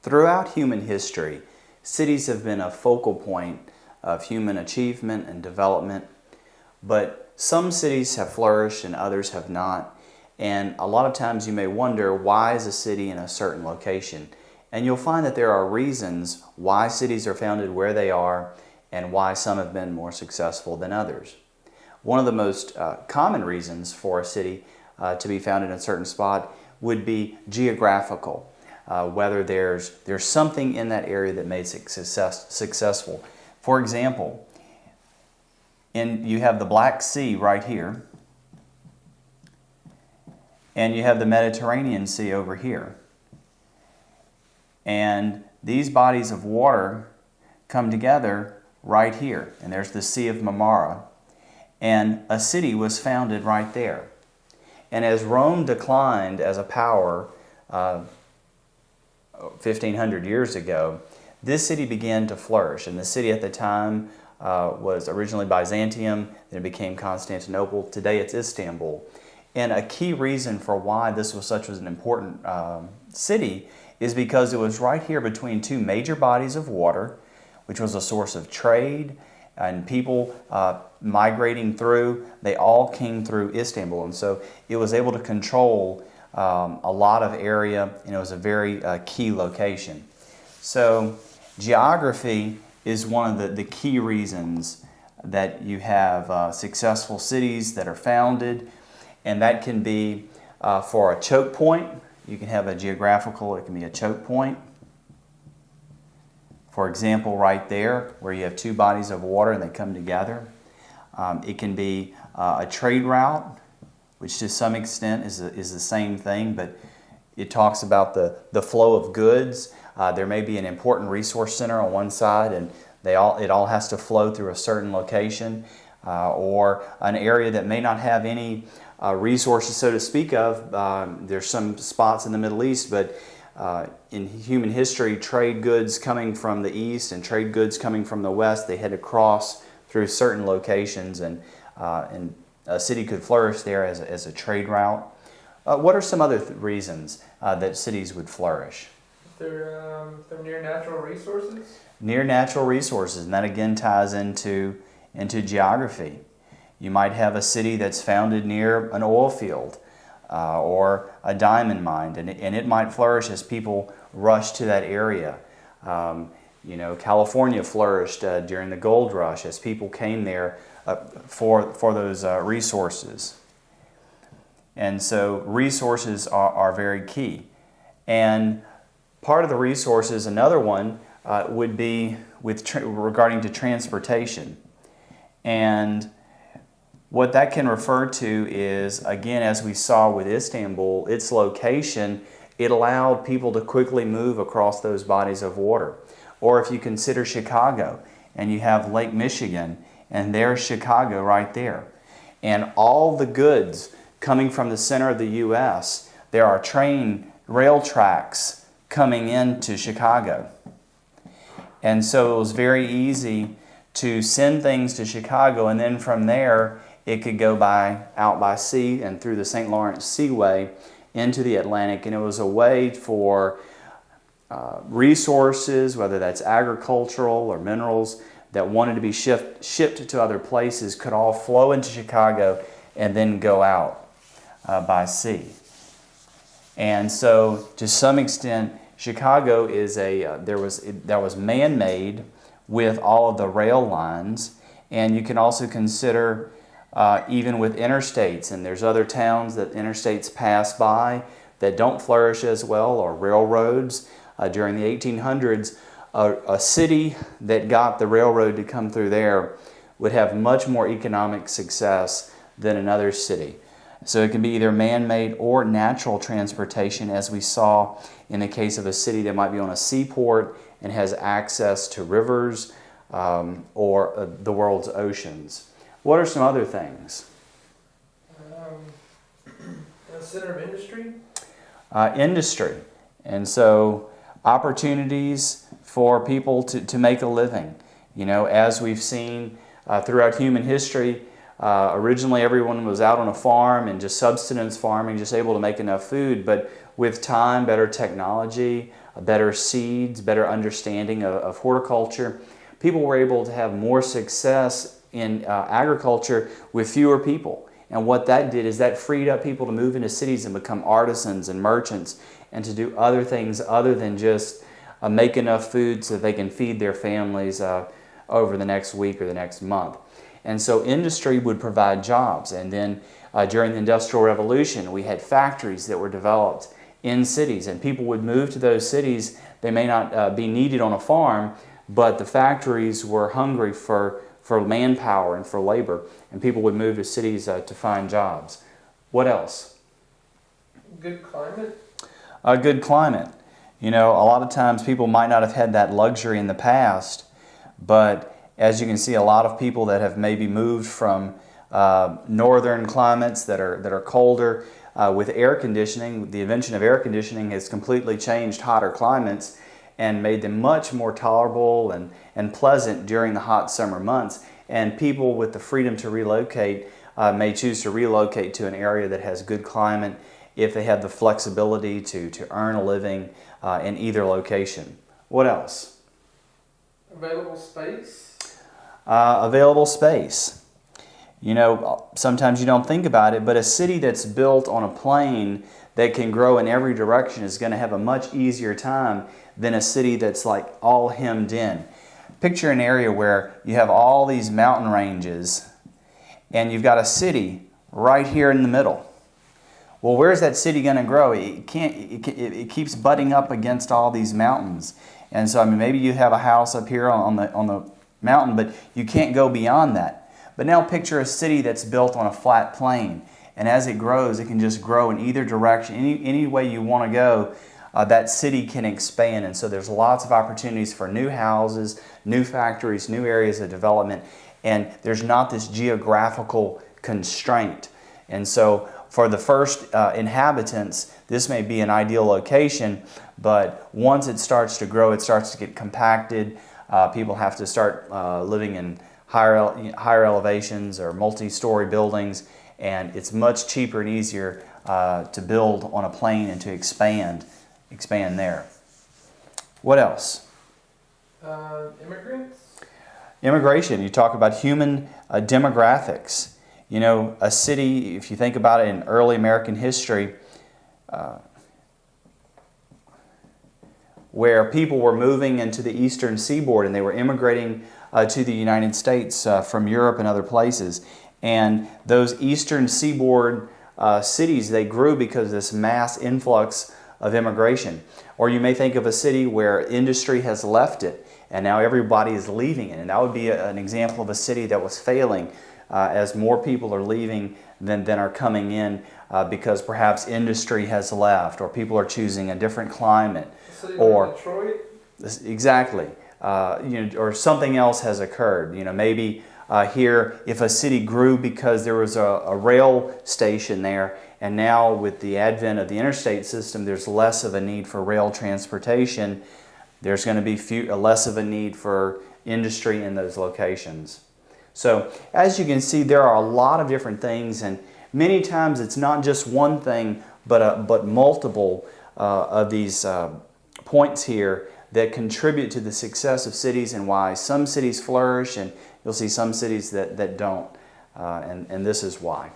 Throughout human history, cities have been a focal point of human achievement and development, but some cities have flourished and others have not. And a lot of times you may wonder, why is a city in a certain location? And you'll find that there are reasons why cities are founded where they are and why some have been more successful than others. One of the most common reasons for a city to be founded in a certain spot would be geographical. Whether there's something in that area that made it successful. For example, you have the Black Sea right here, and you have the Mediterranean Sea over here. And these bodies of water come together right here, and there's the Sea of Marmara, and a city was founded right there. And as Rome declined as a power 1,500 years ago, this city began to flourish. And the city at the time was originally Byzantium, then it became Constantinople. Today it's Istanbul. And a key reason for why this was such an important city is because it was right here between two major bodies of water, which was a source of trade, and people migrating through. They all came through Istanbul. And so it was able to control a lot of area, and it was a very key location. So geography is one of the key reasons that you have successful cities that are founded, and that can be for a choke point. You can have a geographical, it can be a choke point. For example, right there, where you have two bodies of water and they come together. It can be a trade route, which to some extent is the same thing, but it talks about the flow of goods. There may be an important resource center on one side, and it all has to flow through a certain location, or an area that may not have any resources, so to speak of. There's some spots in the Middle East, but in human history, trade goods coming from the east and trade goods coming from the west, they had to cross through certain locations, and a city could flourish there as a trade route. What are some other reasons that cities would flourish? They're near natural resources? Near natural resources, and that again ties into geography. You might have a city that's founded near an oil field or a diamond mine, and it might flourish as people rush to that area. California flourished during the gold rush as people came there for those resources. And so resources are very key. And part of the resources, another one, would be regarding to transportation. And what that can refer to is, again, as we saw with Istanbul, its location, it allowed people to quickly move across those bodies of water. Or if you consider Chicago, and you have Lake Michigan, and there's Chicago right there. And all the goods coming from the center of the U.S., there are rail tracks coming into Chicago. And so it was very easy to send things to Chicago, and then from there, it could go out by sea and through the St. Lawrence Seaway into the Atlantic. And it was a way for resources, whether that's agricultural or minerals, that wanted to be shipped to other places, could all flow into Chicago and then go out by sea. And so, to some extent, Chicago is that was man-made with all of the rail lines, and you can also consider even with interstates, and there's other towns that interstates pass by that don't flourish as well, or railroads. During the 1800s, a city that got the railroad to come through there would have much more economic success than another city. So it can be either man-made or natural transportation, as we saw in the case of a city that might be on a seaport and has access to rivers or the world's oceans. What are some other things? A center of industry? Industry. And so opportunities for people to make a living. As we've seen throughout human history, originally everyone was out on a farm and just subsistence farming, just able to make enough food. But with time, better technology, better seeds, better understanding of horticulture. People were able to have more success in agriculture with fewer people. And what that did is that freed up people to move into cities and become artisans and merchants and to do other things other than just make enough food so that they can feed their families over the next week or the next month. And so industry would provide jobs. And then during the Industrial Revolution, we had factories that were developed in cities, and people would move to those cities. They may not be needed on a farm, but the factories were hungry for manpower and for labor, and people would move to cities to find jobs. What else? Good climate? A good climate. You know, a lot of times people might not have had that luxury in the past, but as you can see, a lot of people that have maybe moved from northern climates that are colder, with air conditioning, the invention of air conditioning has completely changed hotter climates and made them much more tolerable and pleasant during the hot summer months. And people with the freedom to relocate may choose to relocate to an area that has good climate if they have the flexibility to earn a living in either location. What else? Available space? Available space. You know, sometimes you don't think about it, but a city that's built on a plain that can grow in every direction is going to have a much easier time than a city that's like all hemmed in. Picture an area where you have all these mountain ranges and you've got a city right here in the middle. Well, where's that city going to grow? It keeps butting up against all these mountains. And so, I mean, maybe you have a house up here on the mountain, but you can't go beyond that. But now picture a city that's built on a flat plain. And as it grows, it can just grow in either direction. Any way you want to go, that city can expand. And so there's lots of opportunities for new houses, new factories, new areas of development. And there's not this geographical constraint. And so for the first inhabitants, this may be an ideal location. But once it starts to grow, it starts to get compacted. People have to start living in higher elevations or multi-story buildings, and it's much cheaper and easier to build on a plain and to expand there. What else? Immigrants? Immigration. You talk about human demographics. You know, a city, if you think about it in early American history, where people were moving into the eastern seaboard and they were immigrating to the United States from Europe and other places. And those eastern seaboard cities, they grew because of this mass influx of immigration. Or you may think of a city where industry has left it and now everybody is leaving it. And that would be an example of a city that was failing as more people are leaving than are coming in because perhaps industry has left or people are choosing a different climate. Or Detroit? Exactly. Or something else has occurred. You know, maybe here, if a city grew because there was a rail station there, and now with the advent of the interstate system, there's less of a need for rail transportation. There's going to be less of a need for industry in those locations. So, as you can see, there are a lot of different things, and many times it's not just one thing, but multiple of these points here that contribute to the success of cities and why some cities flourish and you'll see some cities that don't. And this is why.